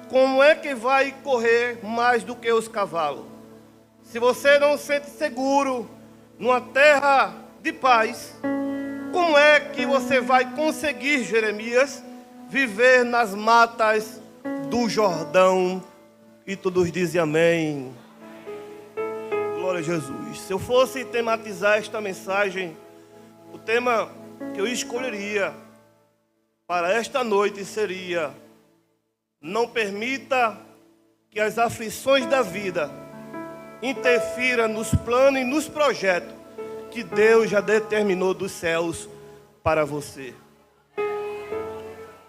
como é que vai correr mais do que os cavalos? Se você não se sente seguro numa terra de paz, como é que você vai conseguir, Jeremias, viver nas matas do Jordão? E todos dizem amém. Glória a Jesus. Se eu fosse tematizar esta mensagem, o tema que eu escolheria para esta noite seria: não permita que as aflições da vida interfiram nos planos e nos projetos que Deus já determinou dos céus para você.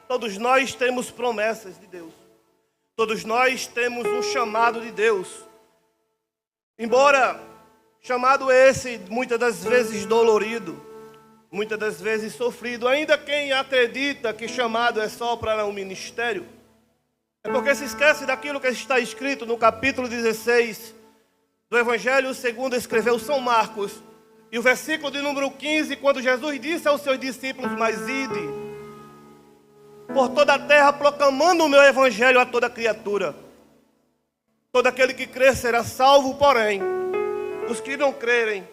Todos nós temos promessas de Deus. Todos nós temos um chamado de Deus. Embora chamado esse muitas das vezes dolorido, muitas das vezes sofrido, ainda quem acredita que chamado é só para um ministério, é porque se esquece daquilo que está escrito no capítulo 16 do Evangelho segundo escreveu São Marcos, e o versículo de número 15, quando Jesus disse aos seus discípulos: mas ide por toda a terra proclamando o meu Evangelho a toda criatura. Todo aquele que crer será salvo, porém os que não crerem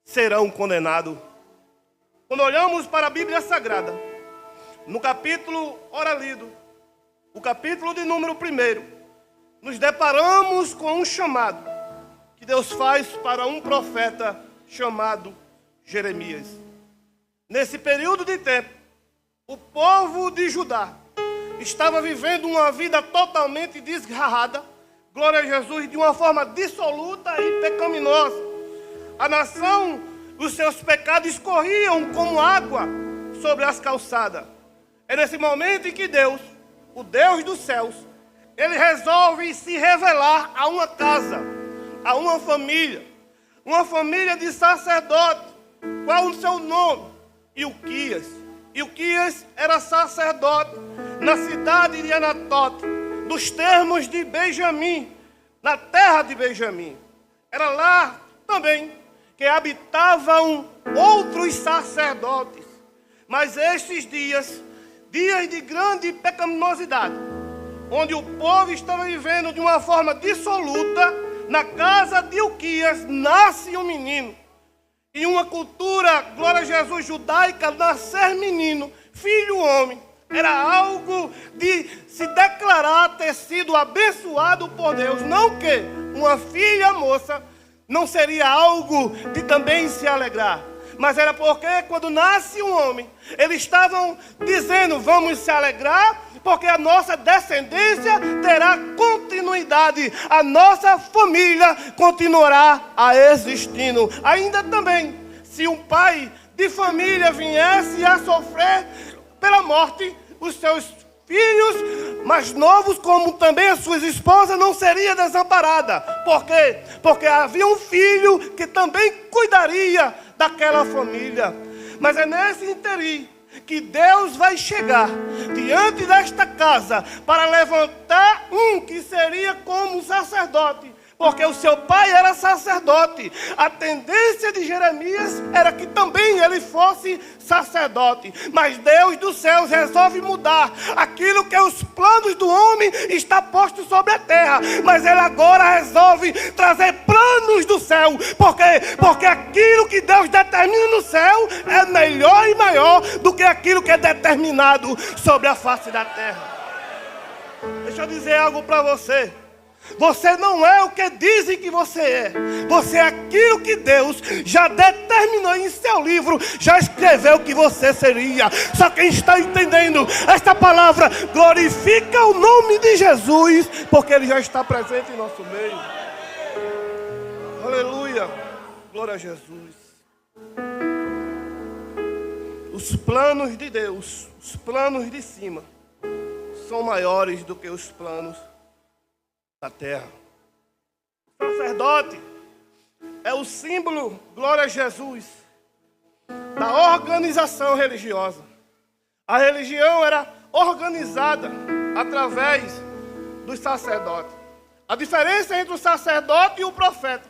serão condenados. Quando olhamos para a Bíblia Sagrada, no capítulo ora lido, o capítulo de número 1, nos deparamos com um chamado que Deus faz para um profeta chamado Jeremias. Nesse período de tempo, o povo de Judá estava vivendo uma vida totalmente desgarrada, glória a Jesus, de uma forma dissoluta e pecaminosa. A nação, os seus pecados escorriam como água sobre as calçadas. É nesse momento em que Deus, o Deus dos céus, ele resolve se revelar a uma casa, a uma família de sacerdotes. Qual o seu nome? Ilquias. Ilquias era sacerdote na cidade de Anatote, dos termos de Benjamim, na terra de Benjamim. Era lá também que habitavam outros sacerdotes. Mas estes dias de grande pecaminosidade, onde o povo estava vivendo de uma forma dissoluta, na casa de Ilquias nasce um menino. Em uma cultura, glória a Jesus, judaica, nascer menino, filho homem, era algo de se declarar ter sido abençoado por Deus. Não que uma filha moça não seria algo de também se alegrar. Mas era porque quando nasce um homem, eles estavam dizendo: vamos se alegrar, porque a nossa descendência terá continuidade, a nossa família continuará a existindo. Ainda também, se um pai de família viesse a sofrer pela morte, os seus filhos mais novos, como também as suas esposas, não seria desamparada. Por quê? Porque havia um filho que também cuidaria daquela família. Mas é nesse interim que Deus vai chegar diante desta casa para levantar um que seria como sacerdote, porque o seu pai era sacerdote. A tendência de Jeremias era que também ele fosse sacerdote. Mas Deus dos céus resolve mudar aquilo que os planos do homem está posto sobre a terra. Mas ele agora resolve trazer planos do céu. Por quê? Porque aquilo que Deus determina no céu é melhor e maior do que aquilo que é determinado sobre a face da terra. Deixa eu dizer algo para você. Você não é o que dizem que você é. Você é aquilo que Deus já determinou em seu livro, já escreveu que você seria. Só quem está entendendo esta palavra glorifica o nome de Jesus, porque Ele já está presente em nosso meio. Aleluia, glória a Jesus. Os planos de Deus, os planos de cima, são maiores do que os planos da terra. O sacerdote é o símbolo, glória a Jesus, da organização religiosa. A religião era organizada através dos sacerdotes. A diferença entre o sacerdote e o profeta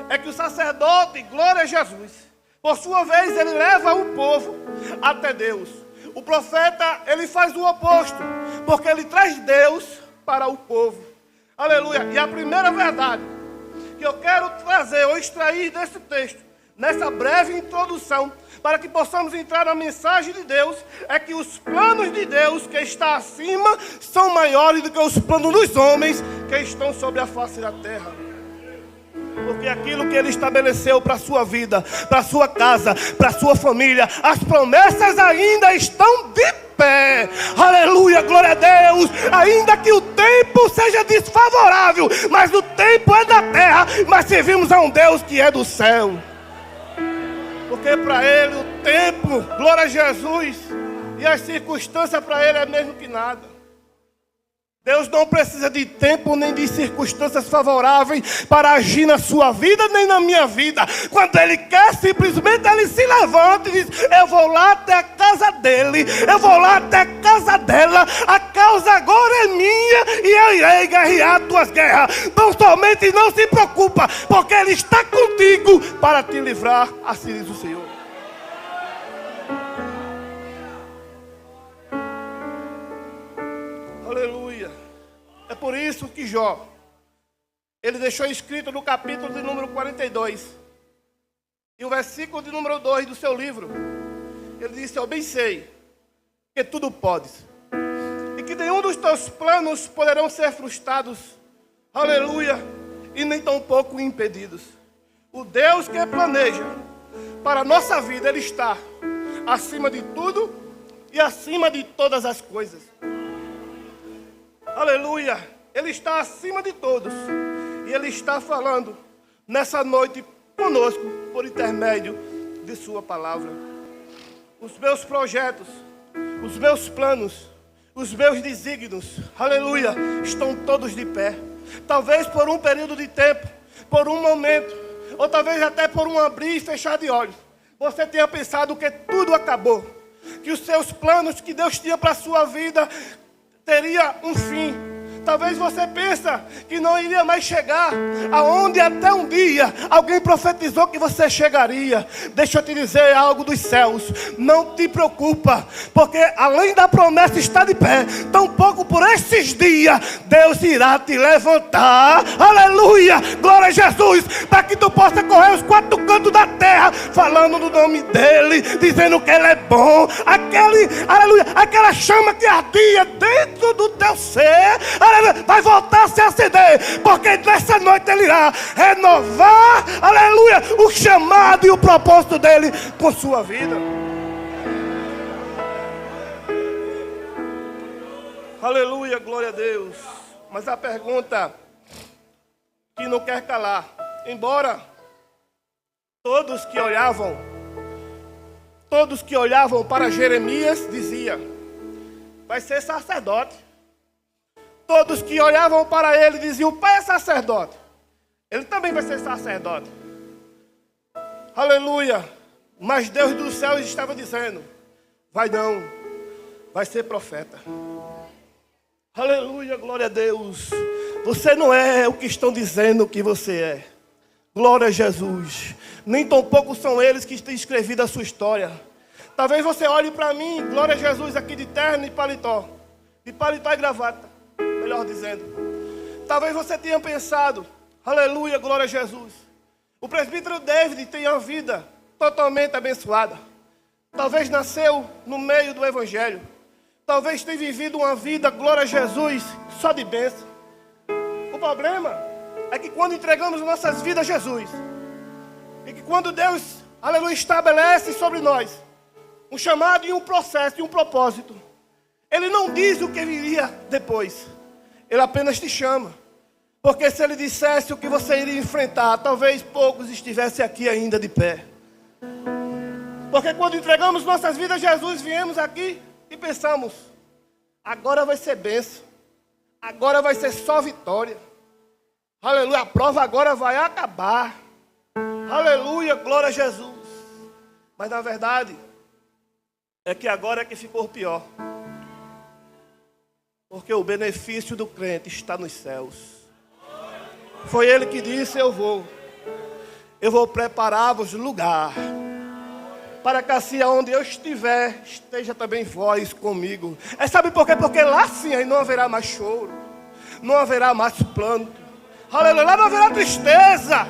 é que o sacerdote, glória a Jesus, por sua vez ele leva o povo até Deus. O profeta, ele faz o oposto, porque ele traz Deus para o povo. Aleluia. E a primeira verdade que eu quero trazer ou extrair desse texto, nessa breve introdução, para que possamos entrar na mensagem de Deus, é que os planos de Deus que está acima são maiores do que os planos dos homens que estão sobre a face da terra. Porque aquilo que Ele estabeleceu para a sua vida, para a sua casa, para a sua família, as promessas ainda estão de pé. Aleluia, glória a Deus. Ainda que o tempo seja desfavorável, mas o tempo é da terra, mas servimos a um Deus que é do céu. Porque para Ele o tempo, glória a Jesus, e as circunstâncias para Ele é mesmo que nada. Deus não precisa de tempo nem de circunstâncias favoráveis para agir na sua vida nem na minha vida. Quando Ele quer, simplesmente Ele se levanta e diz: eu vou lá até a casa dele, eu vou lá até a casa dela, a causa agora é minha e eu irei guerrear tuas guerras. Então somente não se preocupa, porque Ele está contigo para te livrar, assim diz o Senhor. Aleluia. É por isso que Jó, ele deixou escrito no capítulo de número 42, e o versículo de número 2 do seu livro, ele disse: eu bem sei que tudo podes, e que nenhum dos teus planos poderão ser frustrados, aleluia, e nem tampouco impedidos. O Deus que planeja para a nossa vida, Ele está acima de tudo e acima de todas as coisas. Aleluia, Ele está acima de todos. E Ele está falando nessa noite conosco por intermédio de sua palavra. Os meus projetos, os meus planos, os meus desígnios, aleluia, estão todos de pé. Talvez por um período de tempo, por um momento, ou talvez até por um abrir e fechar de olhos, você tenha pensado que tudo acabou, que os seus planos que Deus tinha para a sua vida teria um fim. Talvez você pensa que não iria mais chegar aonde até um dia alguém profetizou que você chegaria. Deixa eu te dizer algo dos céus: não te preocupa, porque além da promessa estar de pé, tampouco por esses dias Deus irá te levantar. Aleluia, glória a Jesus, para que tu possa correr os quatro cantos da terra falando no nome dEle, dizendo que Ele é bom. Aleluia, aquela chama que ardia dentro do teu ser, vai voltar a se acender, porque nessa noite Ele irá renovar, aleluia, o chamado e o propósito dEle com sua vida. Aleluia, glória a Deus. Mas a pergunta que não quer calar, embora todos que olhavam para Jeremias diziam: vai ser sacerdote. Todos que olhavam para ele diziam: o pai é sacerdote, ele também vai ser sacerdote. Aleluia. Mas Deus dos céus estava dizendo: vai não, vai ser profeta. Aleluia, glória a Deus. Você não é o que estão dizendo que você é. Glória a Jesus. Nem tampouco são eles que têm escrevido a sua história. Talvez você olhe para mim, glória a Jesus, aqui de terno e paletó. De paletó e gravata, melhor dizendo. Talvez você tenha pensado: aleluia, glória a Jesus, o presbítero David tem a vida totalmente abençoada. Talvez nasceu no meio do evangelho. Talvez tenha vivido uma vida, glória a Jesus, só de bênção. O problema é que quando entregamos nossas vidas a Jesus, e que quando Deus, aleluia, estabelece sobre nós um chamado e um processo e um propósito, Ele não diz o que viria depois. Ele apenas te chama. Porque se Ele dissesse o que você iria enfrentar, talvez poucos estivessem aqui ainda de pé. Porque quando entregamos nossas vidas a Jesus, viemos aqui e pensamos: agora vai ser bênção, agora vai ser só vitória. Aleluia, a prova agora vai acabar. Aleluia, glória a Jesus. Mas na verdade é que agora é que ficou pior. Porque o benefício do crente está nos céus. Foi Ele que disse: eu vou preparar-vos lugar, para que assim aonde eu estiver, esteja também vós comigo. Sabe por quê? Porque lá sim aí não haverá mais choro. não haverá mais planto. Aleluia, lá não haverá tristeza.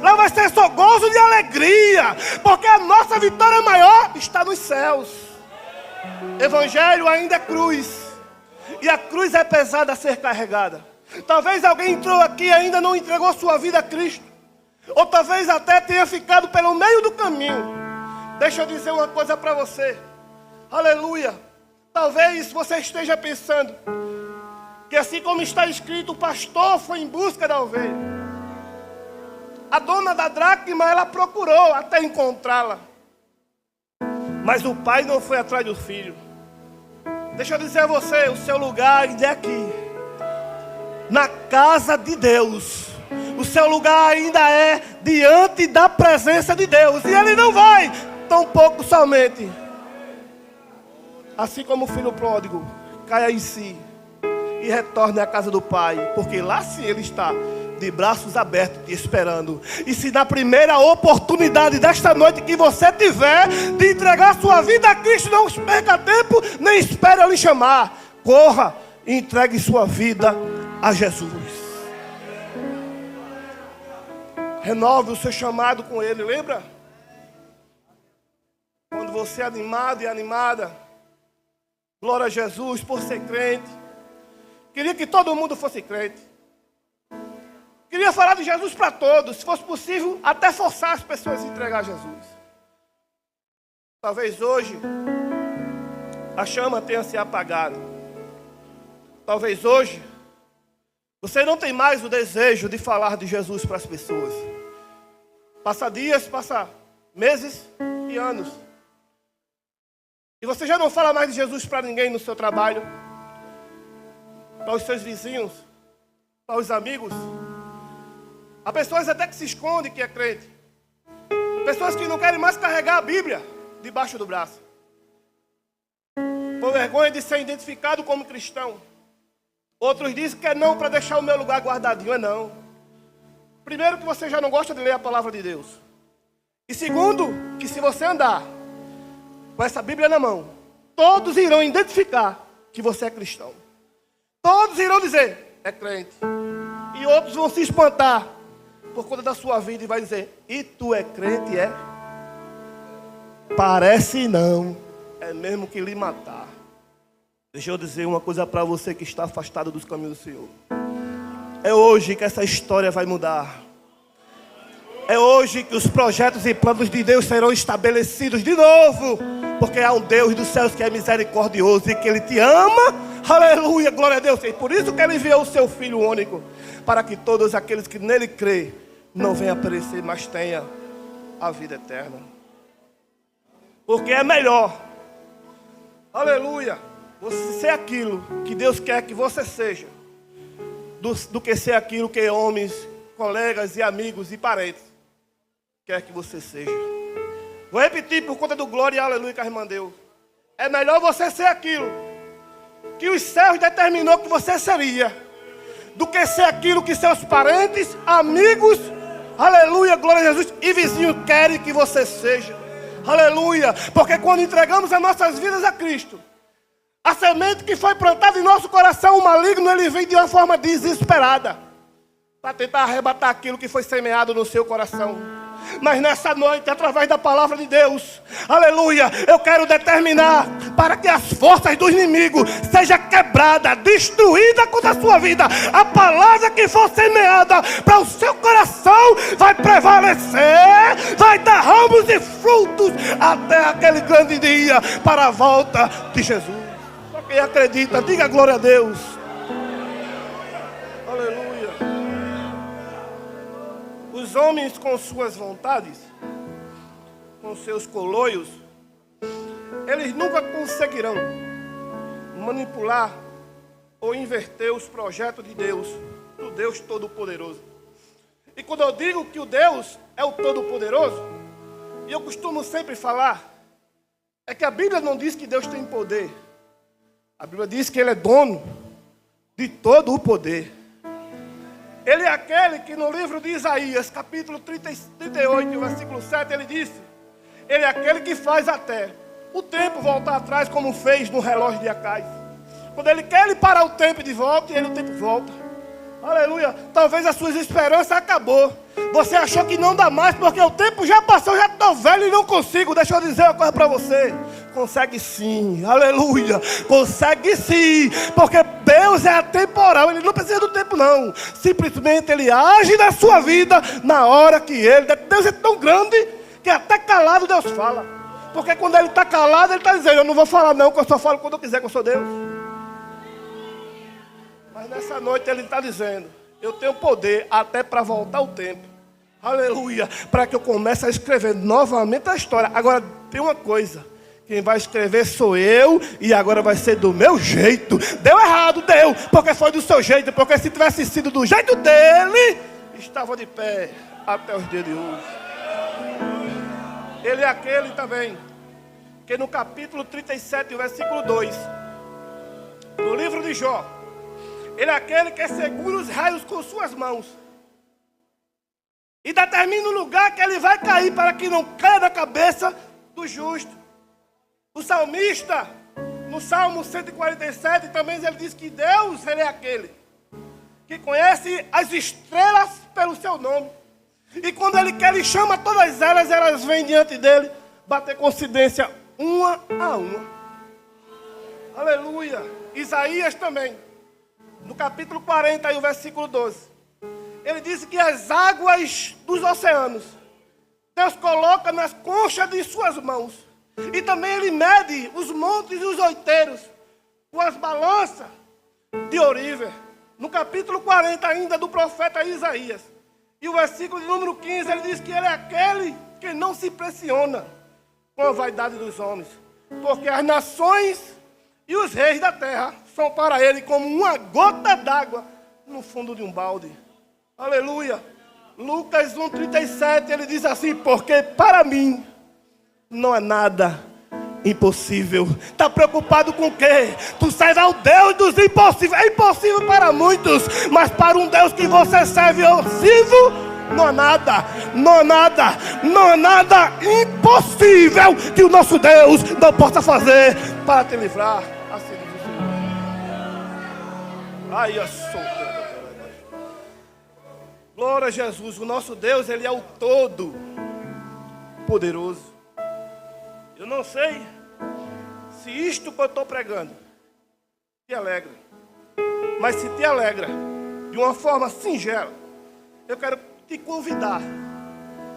Lá vai ser só gozo de alegria, porque a nossa vitória maior está nos céus. Evangelho ainda é cruz, e a cruz é pesada a ser carregada. Talvez alguém entrou aqui e ainda não entregou sua vida a Cristo, ou talvez até tenha ficado pelo meio do caminho. Deixa eu dizer uma coisa para você. Aleluia. Talvez você esteja pensando que assim como está escrito, o pastor foi em busca da ovelha. A dona da dracma, ela procurou até encontrá-la, mas o pai não foi atrás do filho. Deixa eu dizer a você, o seu lugar ainda é aqui, na casa de Deus. O seu lugar ainda é diante da presença de Deus, e Ele não vai tão pouco somente, assim como o filho pródigo, caia em si e retorne à casa do pai, porque lá sim Ele está de braços abertos te esperando. E se na primeira oportunidade desta noite que você tiver de entregar sua vida a Cristo, não perca tempo, nem espere Ele chamar. Corra e entregue sua vida a Jesus. Renove o seu chamado com Ele, lembra? Quando você é animado e animada, glória a Jesus por ser crente. Queria que todo mundo fosse crente. Queria falar de Jesus para todos, se fosse possível, até forçar as pessoas a entregar a Jesus. Talvez hoje a chama tenha se apagado. Talvez hoje você não tem mais o desejo de falar de Jesus para as pessoas. Passa dias, passa meses e anos, e você já não fala mais de Jesus para ninguém no seu trabalho, para os seus vizinhos, para os amigos. Há pessoas até que se escondem que é crente. Pessoas que não querem mais carregar a Bíblia debaixo do braço, por vergonha de ser identificado como cristão. Outros dizem que é não para deixar o meu lugar guardadinho. É não. Primeiro, que você já não gosta de ler a palavra de Deus. E segundo, que se você andar com essa Bíblia na mão, todos irão identificar que você é cristão. Todos irão dizer, é crente. E outros vão se espantar por conta da sua vida e vai dizer, e tu é crente, é? Parece não. É mesmo que lhe matar. Deixa eu dizer uma coisa para você que está afastado dos caminhos do Senhor. É hoje que essa história vai mudar. É hoje que os projetos e planos de Deus serão estabelecidos de novo. Porque há um Deus dos céus que é misericordioso e que Ele te ama. Aleluia, glória a Deus. E por isso que Ele enviou o seu Filho único, para que todos aqueles que nele crêem não venham a perecer, mas tenham a vida eterna. Porque é melhor, aleluia, você ser aquilo que Deus quer que você seja, do que ser aquilo que homens, colegas e amigos e parentes quer que você seja. Vou repetir por conta do glória e aleluia que a irmã deu. É melhor você ser aquilo que os céus determinou que você seria, do que ser aquilo que seus parentes, amigos, aleluia, glória a Jesus, e vizinhos querem que você seja. Aleluia, porque quando entregamos as nossas vidas a Cristo, a semente que foi plantada em nosso coração, o maligno, ele vem de uma forma desesperada para tentar arrebatar aquilo que foi semeado no seu coração. Mas nessa noite, através da palavra de Deus, aleluia, eu quero determinar para que as forças do inimigo sejam quebradas, destruídas contra a sua vida. A palavra que for semeada para o seu coração vai prevalecer, vai dar ramos e frutos até aquele grande dia para a volta de Jesus. Só quem acredita, diga glória a Deus. Aleluia. Os homens com suas vontades, com seus coloios, eles nunca conseguirão manipular ou inverter os projetos de Deus, do Deus Todo-Poderoso. E quando eu digo que o Deus é o Todo-Poderoso, e eu costumo sempre falar, é que a Bíblia não diz que Deus tem poder. A Bíblia diz que Ele é dono de todo o poder. Ele é aquele que no livro de Isaías, capítulo 38, versículo 7, ele disse, Ele é aquele que faz até o tempo voltar atrás, como fez no relógio de Acais. Quando Ele quer, Ele para o tempo de volta e o tempo volta. Aleluia. Talvez as suas esperanças acabou. Você achou que não dá mais porque o tempo já passou, já estou velho e não consigo. Deixa eu dizer uma coisa para você. Consegue sim, aleluia. Consegue sim, porque Deus é atemporal. Ele não precisa do tempo não. Simplesmente Ele age na sua vida na hora que Ele. Deus é tão grande que até calado Deus fala. Porque quando Ele está calado, Ele está dizendo: eu não vou falar não, que eu só falo quando eu quiser, que eu sou Deus. Mas nessa noite Ele está dizendo: eu tenho poder até para voltar o tempo. Aleluia. Para que eu comece a escrever novamente a história. Agora tem uma coisa: quem vai escrever sou eu, e agora vai ser do meu jeito. Deu errado, deu, porque foi do seu jeito. Porque se tivesse sido do jeito dele, estava de pé até os dias de hoje. Ele é aquele também que no capítulo 37, versículo 2 do livro de Jó, Ele é aquele que segura os raios com suas mãos e determina o lugar que ele vai cair, para que não caia na cabeça do justo. O salmista, no Salmo 147, também ele diz que Deus, Ele é aquele que conhece as estrelas pelo seu nome. E quando Ele quer, Ele chama todas elas, elas vêm diante dEle, bater coincidência uma a uma. Aleluia. Isaías também, no capítulo 40 e o versículo 12, ele diz que as águas dos oceanos Deus coloca nas conchas de suas mãos. E também Ele mede os montes e os outeiros com as balanças de Oríver. No capítulo 40 ainda do profeta Isaías, e o versículo de número 15, ele diz que Ele é aquele que não se impressiona com a vaidade dos homens, porque as nações e os reis da terra são para Ele como uma gota d'água no fundo de um balde. Aleluia. Lucas 1,37, ele diz assim: porque para mim não é nada impossível. Está preocupado com o quê? Tu serve ao Deus dos impossíveis. É impossível para muitos, mas para um Deus que você serve, eu sirvo, não há nada, não há nada, não há nada impossível que o nosso Deus não possa fazer para te livrar. Assim diz o Senhor. Ai, eu sou. Glória a Jesus. O nosso Deus, Ele é o todo poderoso. Eu não sei se isto que eu estou pregando te alegra, mas se te alegra de uma forma singela, eu quero te convidar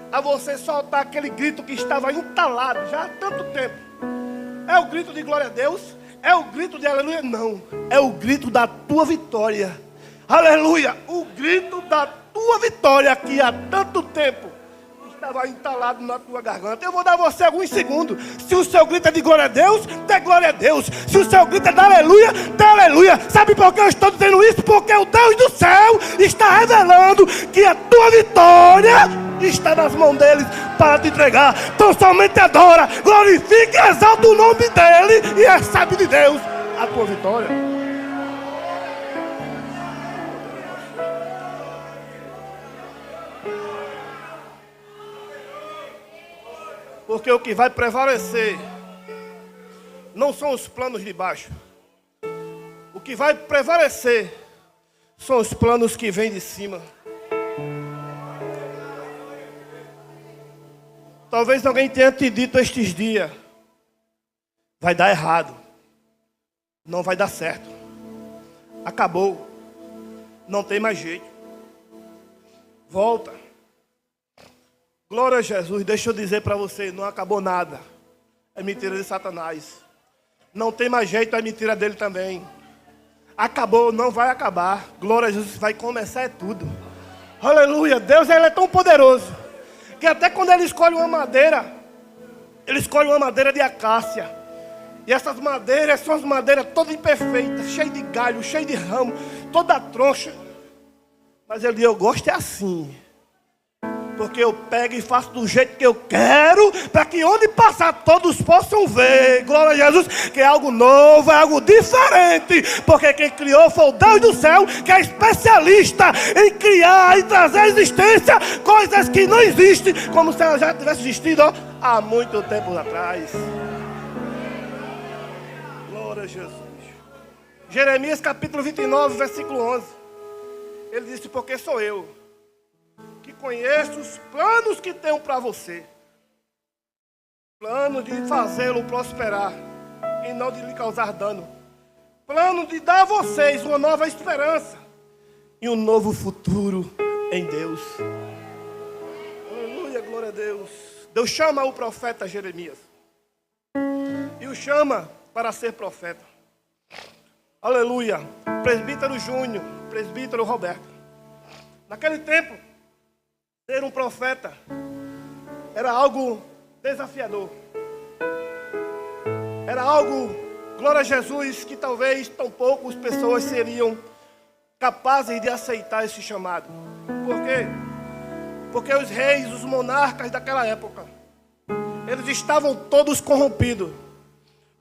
a você soltar aquele grito que estava entalado já há tanto tempo. É o grito de glória a Deus? É o grito de aleluia? Não, é o grito da tua vitória. Aleluia, o grito da tua vitória que há tanto tempo estava entalado na tua garganta. Eu vou dar a você alguns segundos. Se o seu grito é de glória a Deus, dê glória a Deus. Se o seu grito é de aleluia, dê aleluia. Sabe por que eu estou dizendo isso? Porque o Deus do céu está revelando que a tua vitória está nas mãos deles para te entregar. Então somente adora, glorifique e exalta o nome dele e recebe de Deus a tua vitória. Porque o que vai prevalecer não são os planos de baixo. O que vai prevalecer são os planos que vêm de cima. Talvez alguém tenha te dito estes dias: vai dar errado, não vai dar certo, acabou, não tem mais jeito, volta. Glória a Jesus. Deixa eu dizer para você, não acabou nada. É mentira de Satanás. Não tem mais jeito, é mentira dele também. Acabou, não vai acabar. Glória a Jesus, vai começar tudo. Aleluia. Deus, Ele é tão poderoso que até quando Ele escolhe uma madeira, Ele escolhe uma madeira de acácia. E essas madeiras são as madeiras todas imperfeitas, cheias de galho, cheias de ramo, toda troncha. Mas Ele diz: eu gosto é assim. Porque eu pego e faço do jeito que eu quero, para que onde passar todos possam ver, glória a Jesus, que é algo novo, é algo diferente. Porque quem criou foi o Deus do céu, que é especialista em criar e trazer à existência coisas que não existem, como se ela já tivesse existido há muito tempo atrás. Glória a Jesus. Jeremias capítulo 29, versículo 11. Ele disse, porque sou eu que conheço os planos que tenho para você. Plano de fazê-lo prosperar e não de lhe causar dano. Plano de dar a vocês uma nova esperança e um novo futuro em Deus. Aleluia, glória a Deus. Deus chama o profeta Jeremias e o chama para ser profeta. Aleluia. Presbítero Júnior, presbítero Roberto. Naquele tempo, ser um profeta era algo desafiador. Era algo, glória a Jesus, que talvez tão poucas pessoas seriam capazes de aceitar esse chamado. Por quê? Porque os reis, os monarcas daquela época, eles estavam todos corrompidos.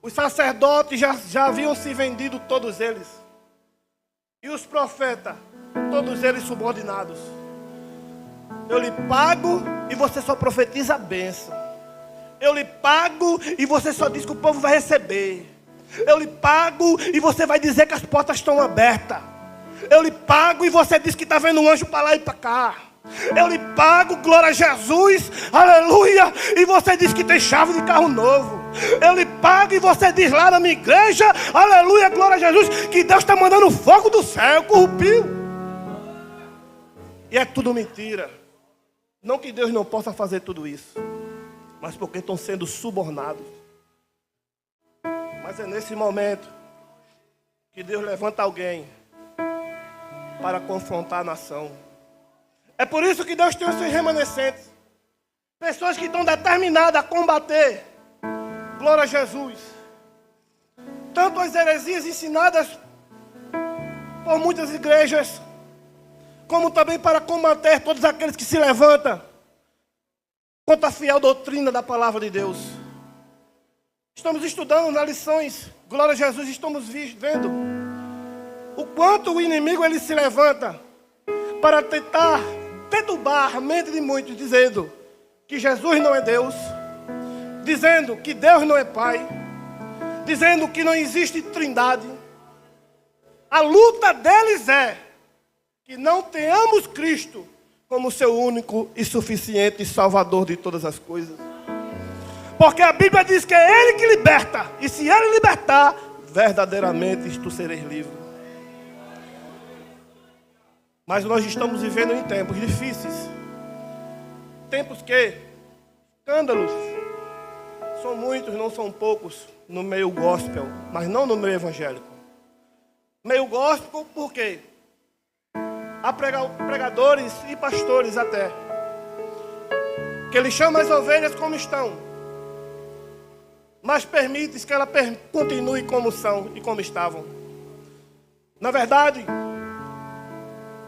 Os sacerdotes já haviam se vendido, todos eles. E os profetas, todos eles subordinados. Eu lhe pago e você só profetiza a bênção. Eu lhe pago e você só diz que o povo vai receber. Eu lhe pago e você vai dizer que as portas estão abertas. Eu lhe pago e você diz que está vendo um anjo para lá e para cá. Eu lhe pago, glória a Jesus, aleluia, e você diz que tem chave de carro novo. Eu lhe pago e você diz lá na minha igreja, aleluia, glória a Jesus, que Deus está mandando fogo do céu, corrupio. E é tudo mentira. Não que Deus não possa fazer tudo isso, mas porque estão sendo subornados. Mas é nesse momento que Deus levanta alguém para confrontar a nação. É por isso que Deus tem os seus remanescentes. Pessoas que estão determinadas a combater. Glória a Jesus. Tanto as heresias ensinadas por muitas igrejas, como também para combater todos aqueles que se levantam contra a fiel doutrina da palavra de Deus. Estamos estudando nas lições, glória a Jesus, estamos vendo o quanto o inimigo ele se levanta para tentar perturbar a mente de muitos, dizendo que Jesus não é Deus, dizendo que Deus não é Pai, dizendo que não existe trindade. A luta deles é que não tenhamos Cristo como seu único e suficiente Salvador de todas as coisas. Porque a Bíblia diz que é Ele que liberta, e se Ele libertar, verdadeiramente tu sereis livre. Mas nós estamos vivendo em tempos difíceis. Tempos que escândalos são muitos, não são poucos no meio gospel, mas não no meio evangélico. Meio gospel por quê? Há pregadores e pastores até, que ele chama as ovelhas como estão, mas permite que ela continue como são e como estavam. Na verdade,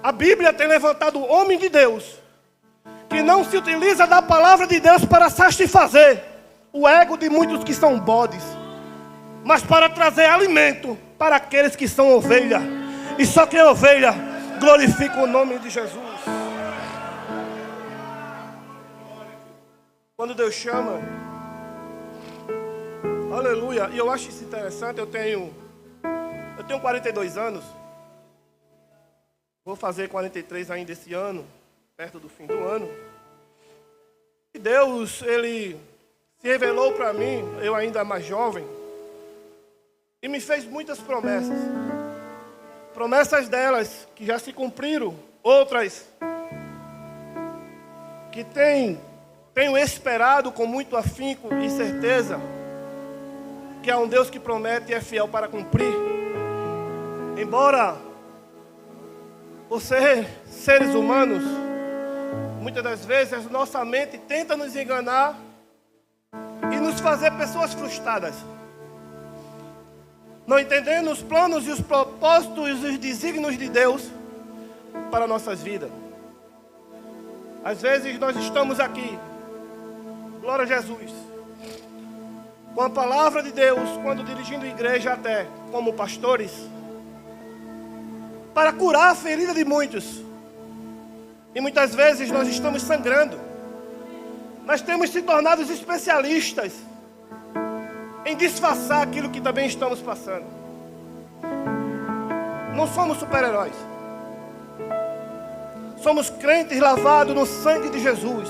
a Bíblia tem levantado o homem de Deus, que não se utiliza da palavra de Deus para satisfazer o ego de muitos que são bodes, mas para trazer alimento para aqueles que são ovelha. E só quem é ovelha glorifica o nome de Jesus. Quando Deus chama, aleluia, e eu acho isso interessante. Eu tenho 42 anos. Vou fazer 43 ainda esse ano, perto do fim do ano. E Deus, Ele se revelou para mim, eu ainda mais jovem, e me fez muitas promessas. Promessas delas que já se cumpriram, outras que tenho esperado com muito afinco e certeza que é um Deus que promete e é fiel para cumprir. Embora por ser seres humanos, muitas das vezes a nossa mente tenta nos enganar e nos fazer pessoas frustradas, não entendendo os planos e os propósitos e os desígnios de Deus para nossas vidas. Às vezes nós estamos aqui, glória a Jesus, com a palavra de Deus, quando dirigindo a igreja até como pastores, para curar a ferida de muitos. E muitas vezes nós estamos sangrando. Nós temos se tornado especialistas em disfarçar aquilo que também estamos passando. Não somos super-heróis. Somos crentes lavados no sangue de Jesus.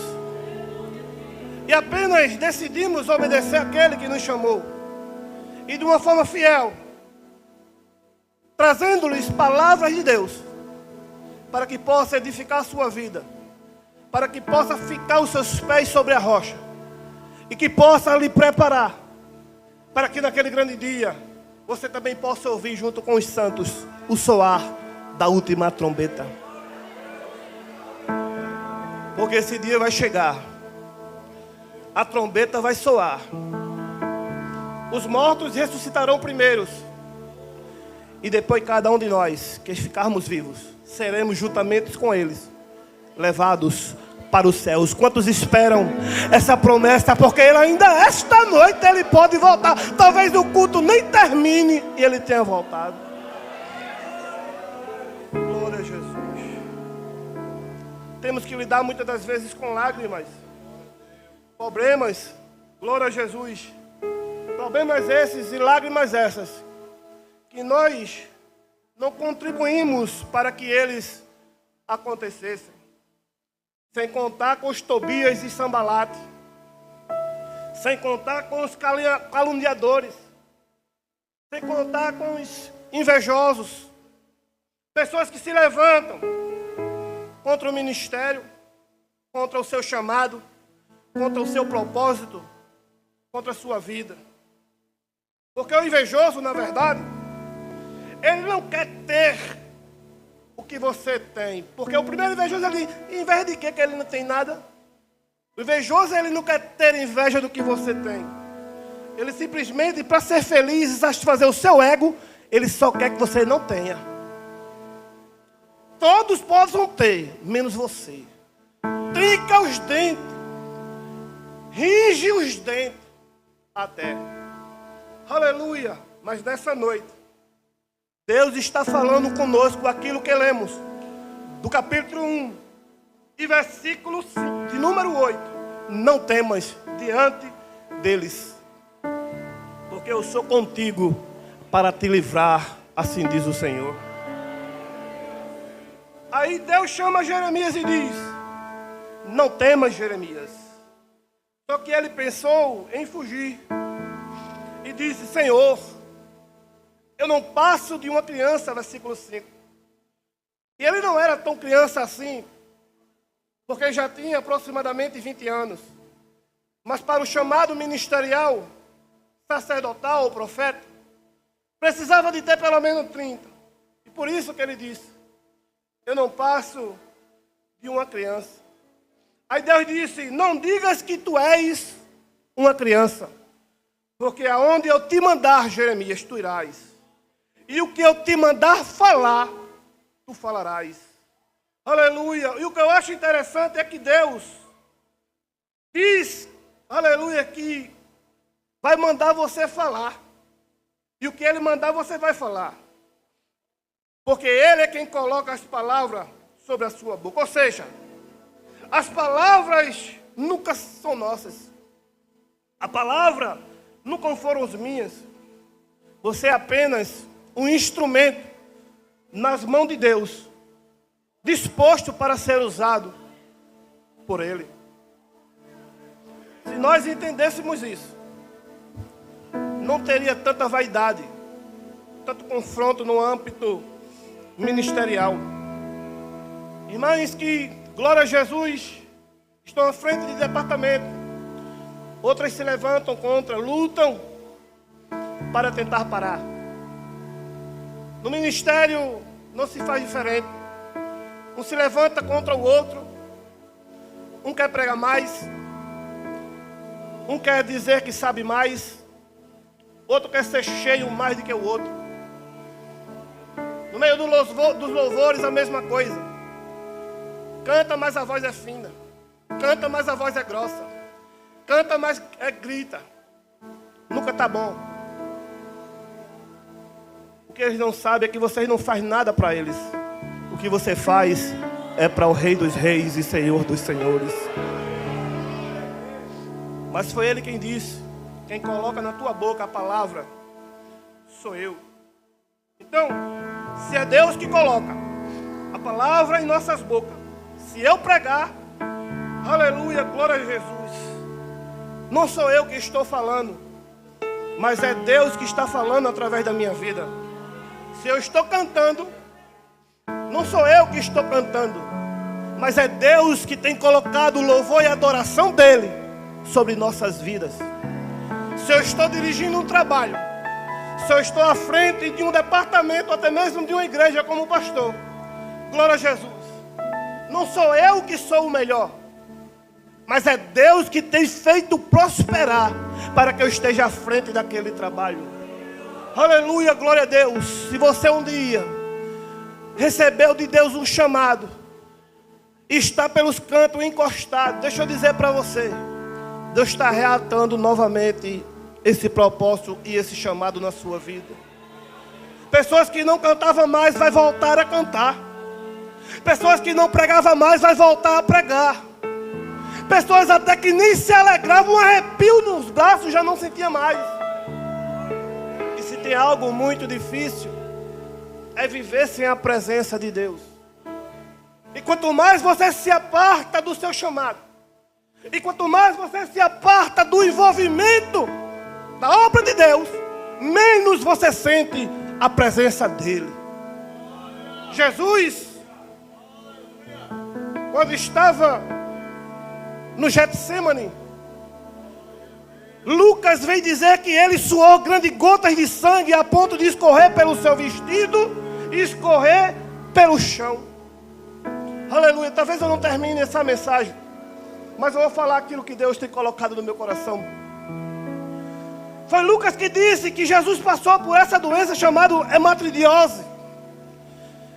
E apenas decidimos obedecer àquele que nos chamou. E de uma forma fiel, trazendo-lhes palavras de Deus, para que possa edificar a sua vida, para que possa ficar os seus pés sobre a rocha, e que possa lhe preparar, para que naquele grande dia, você também possa ouvir junto com os santos, o soar da última trombeta. Porque esse dia vai chegar, a trombeta vai soar, os mortos ressuscitarão primeiros, e depois cada um de nós, que ficarmos vivos, seremos juntamente com eles, levados para os céus. Quantos esperam essa promessa? Porque ele ainda esta noite ele pode voltar. Talvez o culto nem termine e ele tenha voltado. Glória a Jesus. Temos que lidar muitas das vezes com lágrimas, problemas. Glória a Jesus. Problemas esses e lágrimas essas que nós não contribuímos para que eles acontecessem. Sem contar com os Tobias e Sambalate. Sem contar com os caluniadores. Sem contar com os invejosos. Pessoas que se levantam contra o ministério, contra o seu chamado, contra o seu propósito, contra a sua vida. Porque o invejoso, na verdade, ele não quer ter o que você tem. Porque o primeiro invejoso, ele inveja de quê? Que ele não tem nada. O invejoso, ele não quer ter inveja do que você tem. Ele simplesmente, para ser feliz e satisfazer o seu ego, ele só quer que você não tenha. Todos possam ter, menos você. Trinca os dentes. Ringe os dentes. Até. Aleluia. Mas nessa noite, Deus está falando conosco aquilo que lemos. Do capítulo 1. E versículo 5, de número 8. Não temas diante deles. Porque eu sou contigo para te livrar, assim diz o Senhor. Aí Deus chama Jeremias e diz: não temas, Jeremias. Só que ele pensou em fugir. E disse: Senhor, eu não passo de uma criança, versículo 5. E ele não era tão criança assim, porque já tinha aproximadamente 20 anos. Mas para o chamado ministerial, sacerdotal ou profeta, precisava de ter pelo menos 30. E por isso que ele disse: eu não passo de uma criança. Aí Deus disse: não digas que tu és uma criança, porque aonde eu te mandar, Jeremias, tu irás. E o que eu te mandar falar, tu falarás. Aleluia. E o que eu acho interessante é que Deus diz, aleluia, que vai mandar você falar. E o que Ele mandar, você vai falar. Porque Ele é quem coloca as palavras sobre a sua boca. Ou seja, as palavras nunca são nossas. A palavra nunca foram as minhas. Você é apenas um instrumento nas mãos de Deus, disposto para ser usado por Ele. Se nós entendêssemos isso, não teria tanta vaidade, tanto confronto no âmbito ministerial. Irmãs que, glória a Jesus, estão à frente de departamento, outras se levantam contra, lutam para tentar parar. No ministério não se faz diferente. Um se levanta contra o outro. Um quer pregar mais. Um quer dizer que sabe mais. Outro quer ser cheio mais do que o outro. No meio dos louvores a mesma coisa. Canta, mas a voz é fina. Canta, mas a voz é grossa. Canta, mas grita. Nunca está bom. O que eles não sabem é que vocês não fazem nada para eles. O que você faz é para o Rei dos Reis e Senhor dos Senhores. Mas foi Ele quem disse: quem coloca na tua boca a palavra sou eu. Então, Se é Deus que coloca a palavra em nossas bocas, se eu pregar, aleluia, glória a Jesus, não sou eu que estou falando, mas é Deus que está falando através da minha vida. Se eu estou cantando, não sou eu que estou cantando, mas é Deus que tem colocado o louvor e a adoração dele sobre nossas vidas. Se eu estou dirigindo um trabalho, se eu estou à frente de um departamento, até mesmo de uma igreja como pastor, glória a Jesus, não sou eu que sou o melhor, mas é Deus que tem feito prosperar para que eu esteja à frente daquele trabalho. Aleluia, glória a Deus. Se você um dia recebeu de Deus um chamado, está pelos cantos encostado, deixa eu dizer para você, Deus está reatando novamente esse propósito e esse chamado na sua vida. Pessoas que não cantavam mais vai voltar a cantar. Pessoas que não pregavam mais vai voltar a pregar. Pessoas até que nem se alegravam, um arrepio nos braços já não sentia mais. E se tem algo muito difícil, é viver sem a presença de Deus. E quanto mais você se aparta do seu chamado, e quanto mais você se aparta do envolvimento da obra de Deus, menos você sente a presença dele. Jesus, quando estava no Getsemane, Lucas vem dizer que ele suou grandes gotas de sangue a ponto de escorrer pelo seu vestido e escorrer pelo chão. Aleluia. Talvez eu não termine essa mensagem, mas eu vou falar aquilo que Deus tem colocado no meu coração. Foi Lucas que disse que Jesus passou por essa doença chamada hematridiose,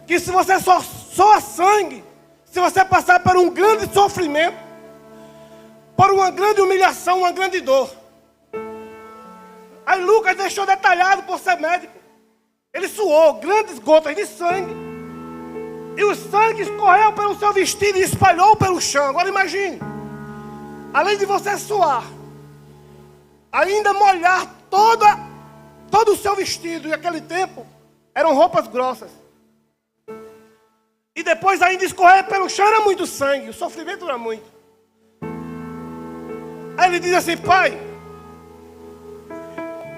que se você só soa sangue, se você passar por um grande sofrimento, por uma grande humilhação, uma grande dor. Aí Lucas deixou detalhado por ser médico. Ele suou grandes gotas de sangue, e o sangue escorreu pelo seu vestido e espalhou pelo chão. Agora imagine, além de você suar, ainda molhar todo o seu vestido. E naquele tempo eram roupas grossas. E depois ainda escorrer pelo chão, era muito sangue. O sofrimento era muito. Aí ele diz assim: Pai,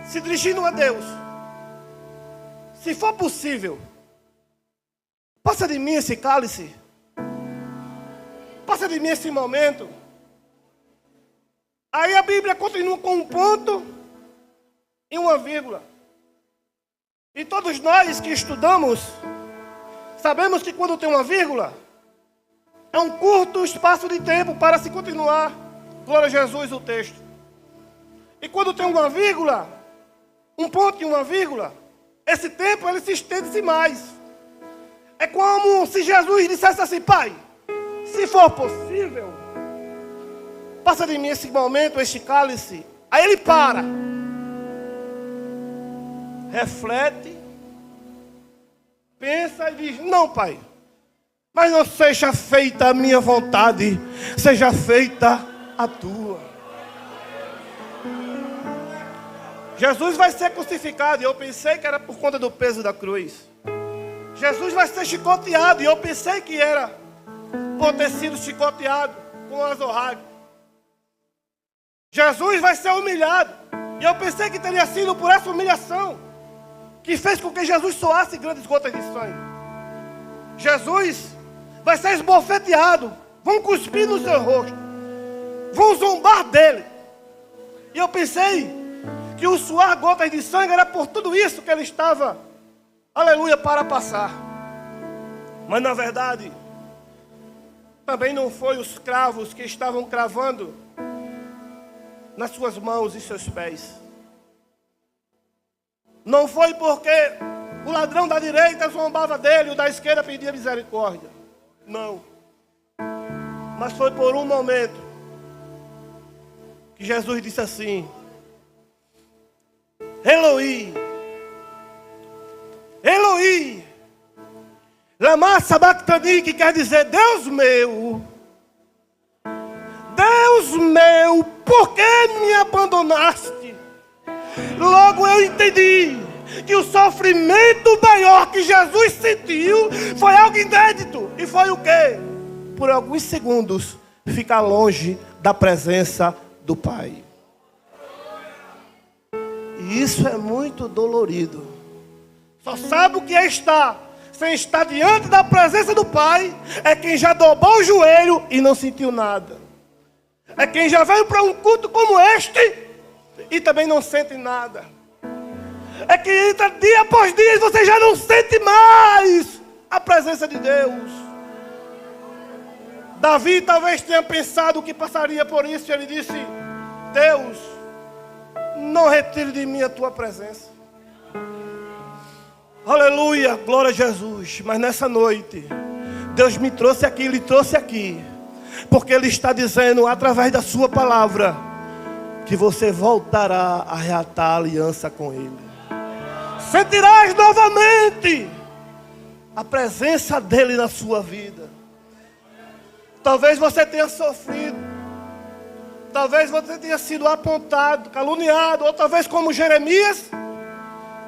se dirigindo a Deus, se for possível, passa de mim esse cálice, passa de mim esse momento. Aí a Bíblia continua com um ponto e uma vírgula. E todos nós que estudamos sabemos que quando tem uma vírgula, é um curto espaço de tempo para se continuar, glória a Jesus, o texto. E quando tem uma vírgula, um ponto e uma vírgula, esse tempo ele se estende-se mais. É como se Jesus dissesse assim: Pai, se for possível, passa de mim esse momento, este cálice. Aí ele para, reflete, pensa e diz: Não, Pai, mas não seja feita a minha vontade, seja feita a tua. Jesus vai ser crucificado, e eu pensei que era por conta do peso da cruz. Jesus vai ser chicoteado, e eu pensei que era por ter sido chicoteado com azorrague. Jesus vai ser humilhado, e eu pensei que teria sido por essa humilhação que fez com que Jesus soasse grandes gotas de sangue. Jesus vai ser esbofeteado, vão cuspir no seu rosto, vão zombar dele. E eu pensei que o suar gotas de sangue era por tudo isso que ele estava, aleluia, para passar. Mas na verdade, também não foi os cravos que estavam cravando nas suas mãos e seus pés. Não foi porque o ladrão da direita zombava dele, o da esquerda pedia misericórdia. Não. Mas foi por um momento que Jesus disse assim: Eloi, Eloi, lama sabachthani, que quer dizer: Deus meu, por que me abandonaste? Logo eu entendi que o sofrimento maior que Jesus sentiu foi algo inédito. E foi o quê? Por alguns segundos, ficar longe da presença do Pai. E isso é muito dolorido. Só sabe o que é estar sem estar diante da presença do Pai é quem já dobrou o joelho e não sentiu nada. É quem já veio para um culto como este e também não sente nada. É que entra dia após dia e você já não sente mais a presença de Deus. Davi talvez tenha pensado que passaria por isso e ele disse: Deus, não retire de mim a tua presença. Aleluia, glória a Jesus. Mas nessa noite, Deus me trouxe aqui, Ele trouxe aqui, porque Ele está dizendo, através da sua palavra, que você voltará a reatar a aliança com Ele. Sentirás novamente a presença dEle na sua vida. Talvez você tenha sofrido, talvez você tenha sido apontado, caluniado, ou talvez como Jeremias,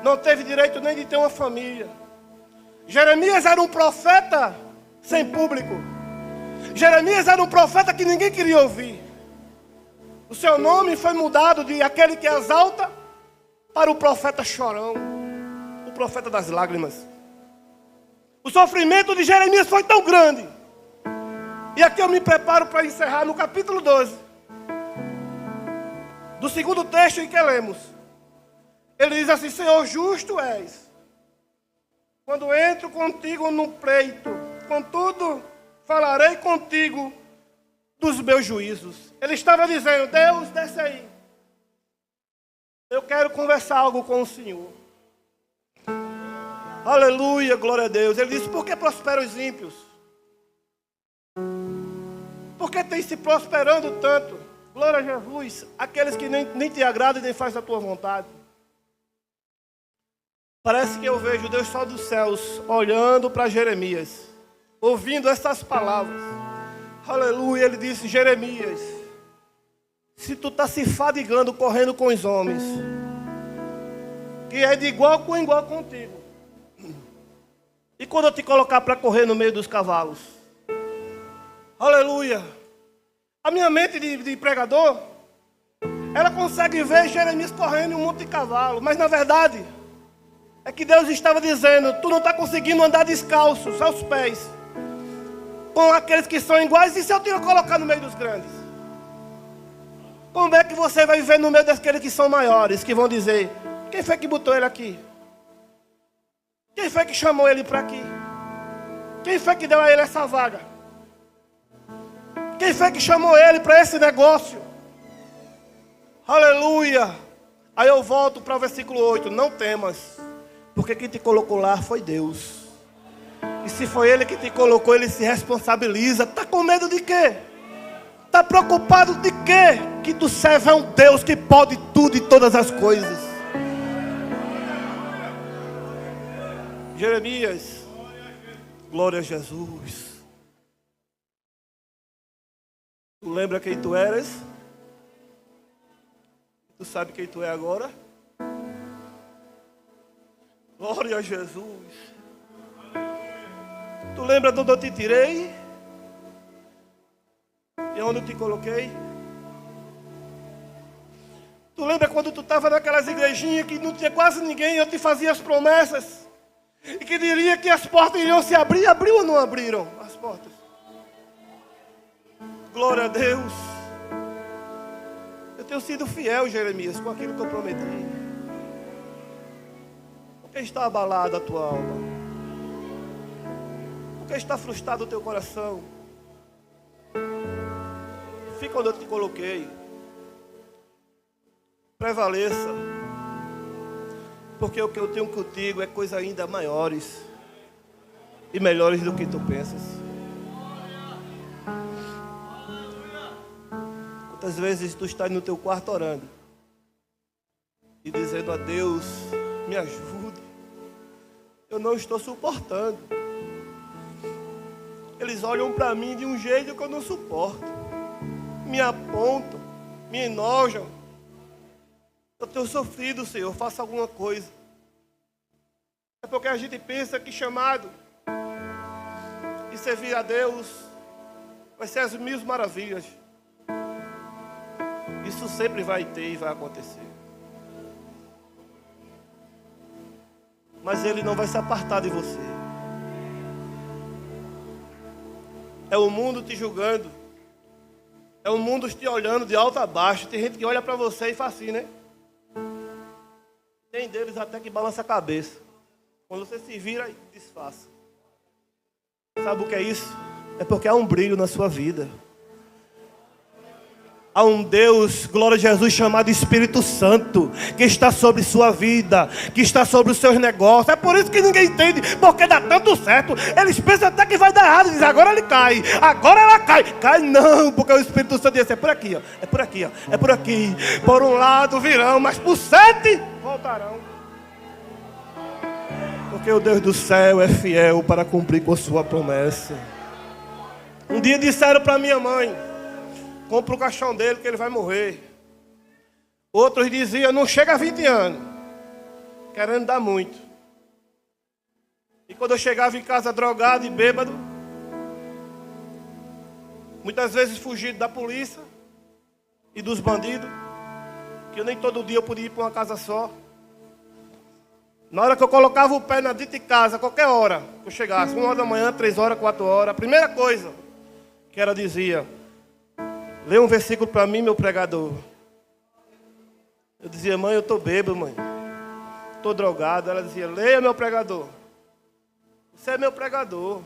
não teve direito nem de ter uma família. Jeremias era um profeta sem público. Jeremias era um profeta que ninguém queria ouvir. O seu nome foi mudado de aquele que exalta para o profeta chorão, o profeta das lágrimas. O sofrimento de Jeremias foi tão grande. E aqui eu me preparo para encerrar no capítulo 12. Do segundo texto em que lemos. Ele diz assim: Senhor, justo és, quando entro contigo no pleito, contudo falarei contigo dos meus juízos. Ele estava dizendo: Deus, desce aí, eu quero conversar algo com o Senhor. Aleluia, glória a Deus. Ele disse: por que prosperam os ímpios? Por que tem se prosperando tanto? Glória a Jesus, aqueles que nem te agradam e nem fazem a tua vontade. Parece que eu vejo Deus só dos céus olhando para Jeremias, ouvindo essas palavras. Aleluia, ele disse: Jeremias, se tu está se fadigando correndo com os homens, que é de igual com igual contigo, e quando eu te colocar para correr no meio dos cavalos? Aleluia. A minha mente de pregador, ela consegue ver Jeremias correndo em um monte de cavalo, mas na verdade é que Deus estava dizendo: tu não está conseguindo andar descalço, aos pés, com aqueles que são iguais. E se eu te colocar no meio dos grandes? Como é que você vai viver no meio daqueles que são maiores, que vão dizer: quem foi que botou ele aqui? Quem foi que chamou ele para aqui? Quem foi que deu a ele essa vaga? Quem foi que chamou ele para esse negócio? Aleluia. Aí eu volto para o versículo 8. Não temas, porque quem te colocou lá foi Deus. E se foi Ele que te colocou, Ele se responsabiliza. Está com medo de quê? Está preocupado de quê? Que tu serve a um Deus que pode tudo e todas as coisas. Jeremias, glória a Jesus. Tu lembra quem tu eras? Tu sabe quem tu é agora? Glória a Jesus. Tu lembra de onde eu te tirei? E onde eu te coloquei? Tu lembra quando tu estava naquelas igrejinhas que não tinha quase ninguém, eu te fazia as promessas, e que diria que as portas iriam se abrir? Abriu ou não abriram as portas? Glória a Deus. Eu tenho sido fiel, Jeremias, com aquilo que eu prometi. Por que está abalada a tua alma? Por que está frustrado o teu coração? Fica onde eu te coloquei. Prevaleça. Porque o que eu tenho contigo é coisa ainda maiores e melhores do que tu pensas. Quantas vezes tu estás no teu quarto orando e dizendo a Deus: me ajude, eu não estou suportando. Eles olham para mim de um jeito que eu não suporto, me apontam, me enojam. Eu tenho sofrido, Senhor, faça alguma coisa. porque a gente pensa que chamado e servir a Deus vai ser as mil maravilhas. Isso sempre vai ter e vai acontecer. Mas Ele não vai se apartar de você. É o mundo te julgando. É o mundo te olhando de alto a baixo. Tem gente que olha para você e faz assim, né? Tem deles até que balança a cabeça. Quando você se vira e disfarça. Sabe o que é isso? É porque há um brilho na sua vida. Há um Deus, glória a Jesus, chamado Espírito Santo, que está sobre sua vida, que está sobre os seus negócios. É por isso que ninguém entende porque dá tanto certo. Eles pensam até que vai dar errado. Dizem, agora ele cai, agora ela cai. Cai não, porque o Espírito Santo diz, é por aqui, ó, é por aqui, ó, é por aqui. Por um lado virão, mas por 7 voltarão. Porque o Deus do céu é fiel para cumprir com sua promessa. Um dia disseram para minha mãe, compra o caixão dele que ele vai morrer. Outros diziam, não chega a 20 anos. Querendo dar muito. E quando eu chegava em casa drogado e bêbado, muitas vezes fugido da polícia e dos bandidos, que eu nem todo dia eu podia ir para uma casa só. Na hora que eu colocava o pé na dita casa, qualquer hora que eu chegasse, 1 hora da manhã, 3 horas, 4 horas, a primeira coisa que ela dizia, lê um versículo para mim, meu pregador. Eu dizia, mãe, eu estou bêbado, mãe. Estou drogado. Ela dizia, leia, meu pregador. Você é meu pregador.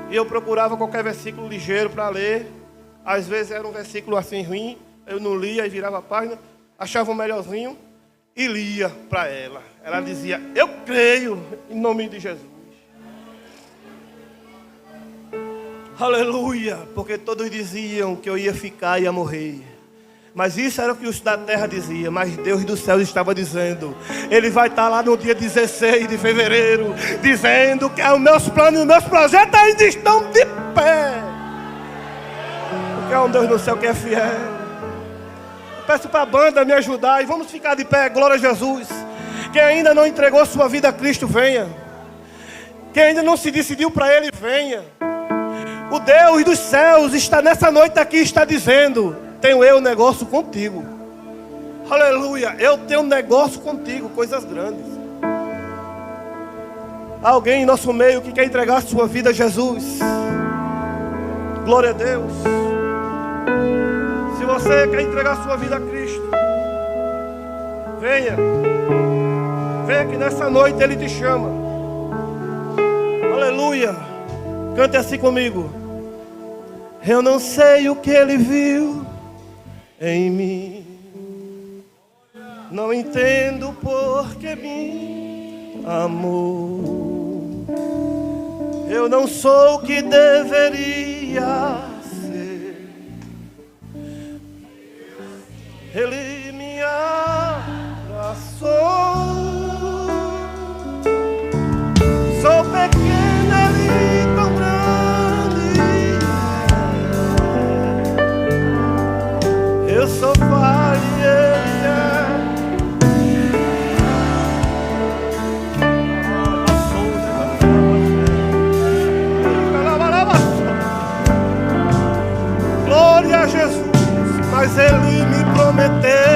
E eu procurava qualquer versículo ligeiro para ler. Às vezes era um versículo assim ruim. Eu não lia e virava a página. Achava um melhorzinho e lia para ela. Ela dizia, eu creio em nome de Jesus. Aleluia, porque todos diziam que eu ia ficar e ia morrer. Mas isso era o que os da terra diziam. Mas Deus do céu estava dizendo, Ele vai estar lá no dia 16 de fevereiro, dizendo que os meus planos e os meus projetos ainda estão de pé. Porque é um Deus do céu que é fiel. Eu peço para a banda me ajudar e vamos ficar de pé, glória a Jesus. Quem ainda não entregou sua vida a Cristo, venha. Quem ainda não se decidiu para Ele, venha. O Deus dos céus está nessa noite aqui, está dizendo, tenho eu um negócio contigo. Aleluia, eu tenho um negócio contigo, coisas grandes. Há alguém em nosso meio que quer entregar a sua vida a Jesus. Glória a Deus. Se você quer entregar a sua vida a Cristo, venha. Venha que nessa noite Ele te chama. Aleluia. Cante assim comigo. Eu não sei o que Ele viu em mim. Não entendo por que me amou. Eu não sou o que deveria ser. Ele me abraçou. Sou pequeno, Ele tão grande. Eu sou falho e Ele é. Glória a Jesus. Mas Ele me prometeu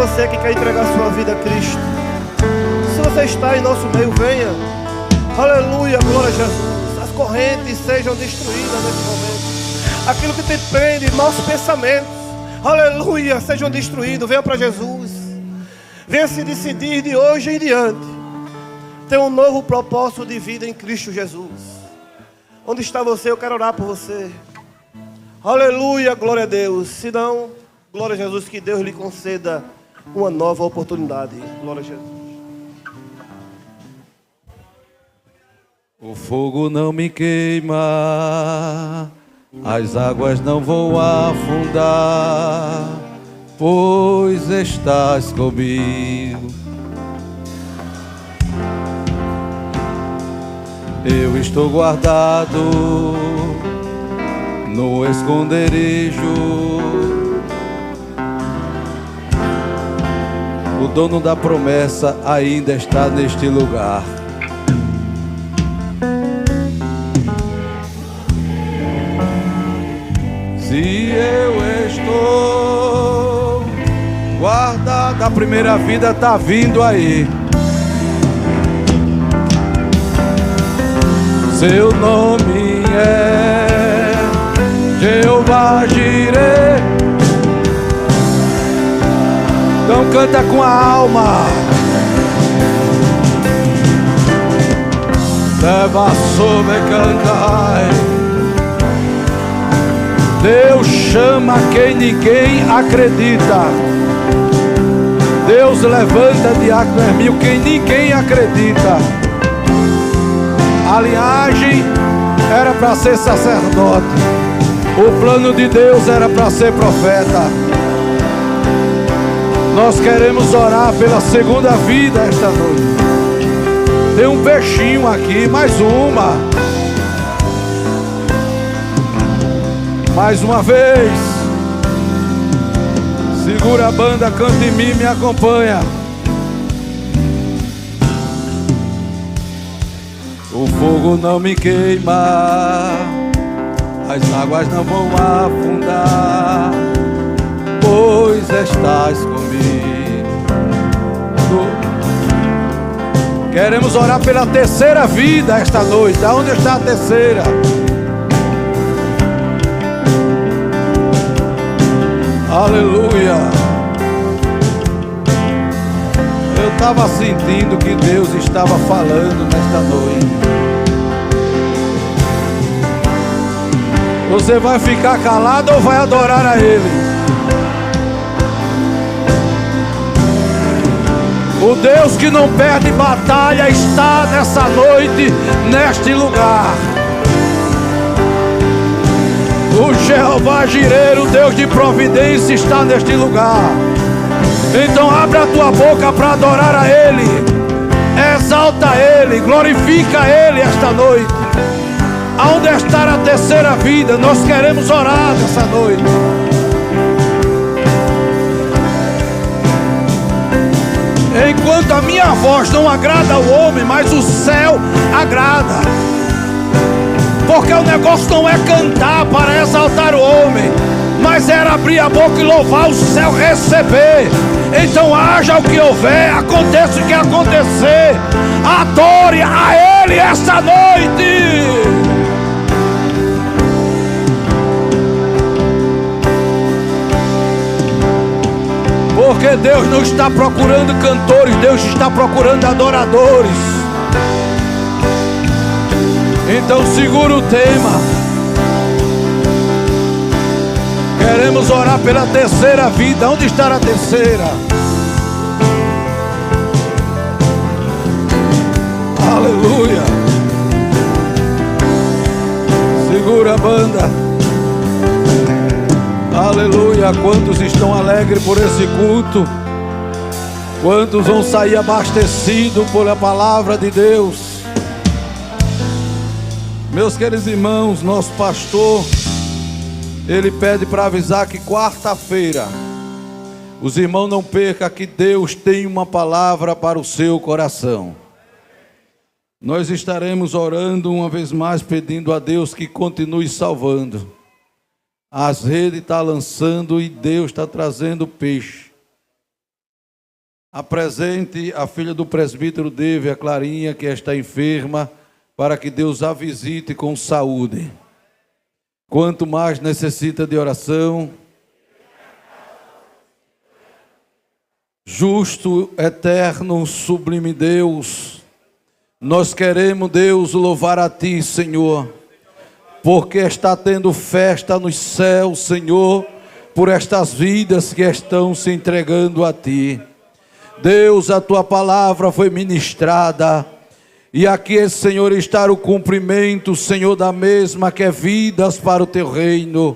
você que quer entregar sua vida a Cristo. Se você está em nosso meio, venha. Aleluia, glória a Jesus. As correntes sejam destruídas nesse momento. Aquilo que te prende, maus pensamentos, aleluia, sejam destruídos. Venha para Jesus. Venha se decidir de hoje em diante ter um novo propósito de vida em Cristo Jesus. Onde está você? Eu quero orar por você. Aleluia, glória a Deus. Se não, glória a Jesus, que Deus lhe conceda uma nova oportunidade. Glória a Jesus. O fogo não me queima, as águas não vão afundar, pois estás comigo. Eu estou guardado no esconderijo. O dono da promessa ainda está neste lugar. Se eu estou guardado, a primeira vida está vindo aí. Seu nome é Jeová Jireh. Então canta com a alma. Leva sobre cantai. Deus chama quem ninguém acredita. Deus levanta diácono Hermínio quem ninguém acredita. A linhagem era para ser sacerdote. O plano de Deus era para ser profeta. Nós queremos orar pela segunda vida esta noite. Tem um peixinho aqui, mais uma. Mais uma vez. Segura a banda, canta em mim, me acompanha. O fogo não me queima, as águas não vão afundar, pois estás comigo. Queremos orar pela terceira vida esta noite. Aonde está a terceira? Aleluia. Eu estava sentindo que Deus estava falando nesta noite. Você vai ficar calado ou vai adorar a Ele? O Deus que não perde batalha está nessa noite, neste lugar. O Jeová Jireh, o Deus de providência, está neste lugar. Então abre a tua boca para adorar a Ele. Exalta Ele, glorifica Ele esta noite. Aonde está a terceira vida? Nós queremos orar nessa noite. Enquanto a minha voz não agrada ao homem, mas o céu agrada. Porque o negócio não é cantar para exaltar o homem, mas era abrir a boca e louvar o céu, receber. Então haja o que houver, aconteça o que acontecer, adore a Ele esta noite. Porque Deus não está procurando cantores, Deus está procurando adoradores. Então segura o tema. Queremos orar pela terceira vida. Onde está a terceira? Aleluia. Segura a banda. Aleluia. Quantos estão alegres por esse culto? Quantos vão sair abastecidos por a palavra de Deus? Meus queridos irmãos, nosso pastor, ele pede para avisar que quarta-feira os irmãos não percam que Deus tem uma palavra para o seu coração. Nós estaremos orando uma vez mais, pedindo a Deus que continue salvando. As redes estão lançando e Deus está trazendo peixe. Apresente a filha do presbítero Deve, a Clarinha, que está enferma, para que Deus a visite com saúde. Quanto mais necessita de oração, justo, eterno, sublime Deus, nós queremos, Deus, louvar a Ti, Senhor, porque está tendo festa nos céus, Senhor, por estas vidas que estão se entregando a Ti. Deus, a Tua palavra foi ministrada, e aqui, Senhor, está o cumprimento, Senhor, da mesma, que é vidas para o Teu reino.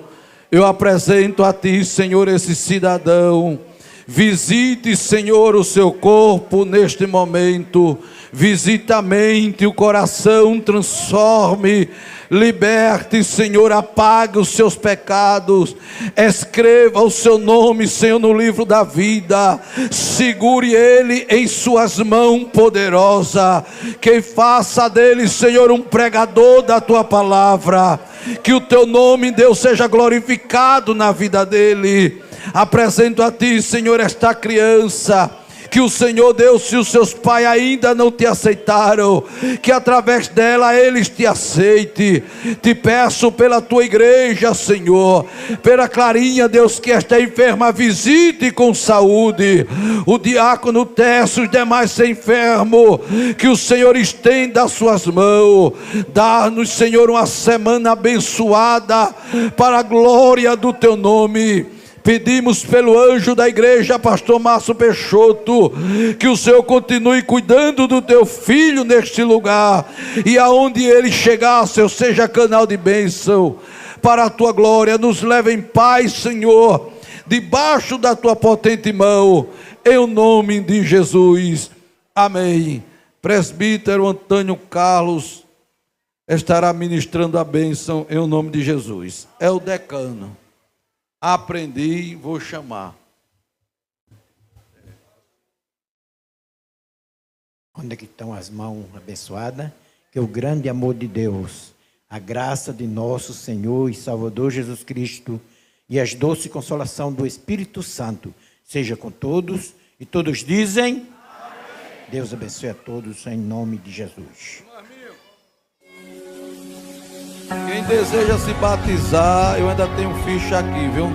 Eu apresento a Ti, Senhor, esse cidadão. Visite, Senhor, o seu corpo neste momento. Visita a mente, o coração, transforme, liberte, Senhor, apague os seus pecados, escreva o seu nome, Senhor, no livro da vida, segure ele em suas mãos poderosas, que faça dele, Senhor, um pregador da tua palavra, que o teu nome, Deus, seja glorificado na vida dele. Apresento a ti, Senhor, esta criança, que o Senhor Deus, se os seus pais ainda não te aceitaram, que através dela eles te aceitem. Te peço pela tua igreja, Senhor, pela Clarinha, Deus, que está enferma, visite com saúde o diácono Tércio, os demais enfermos, que o Senhor estenda as suas mãos. Dá-nos, Senhor, uma semana abençoada para a glória do teu nome. Pedimos pelo anjo da igreja, pastor Márcio Peixoto, que o Senhor continue cuidando do teu filho neste lugar, e aonde ele chegar, Senhor, seja canal de bênção para a tua glória. Nos leva em paz, Senhor, debaixo da tua potente mão, em nome de Jesus, amém. Presbítero Antônio Carlos estará ministrando a bênção em nome de Jesus. É o decano. Aprendi, vou chamar. Onde é que estão as mãos abençoadas? Que o grande amor de Deus, a graça de nosso Senhor e Salvador Jesus Cristo e as doce consolação do Espírito Santo seja com todos, e todos dizem: amém. Deus abençoe a todos em nome de Jesus. Quem deseja se batizar, eu ainda tenho ficha aqui, viu?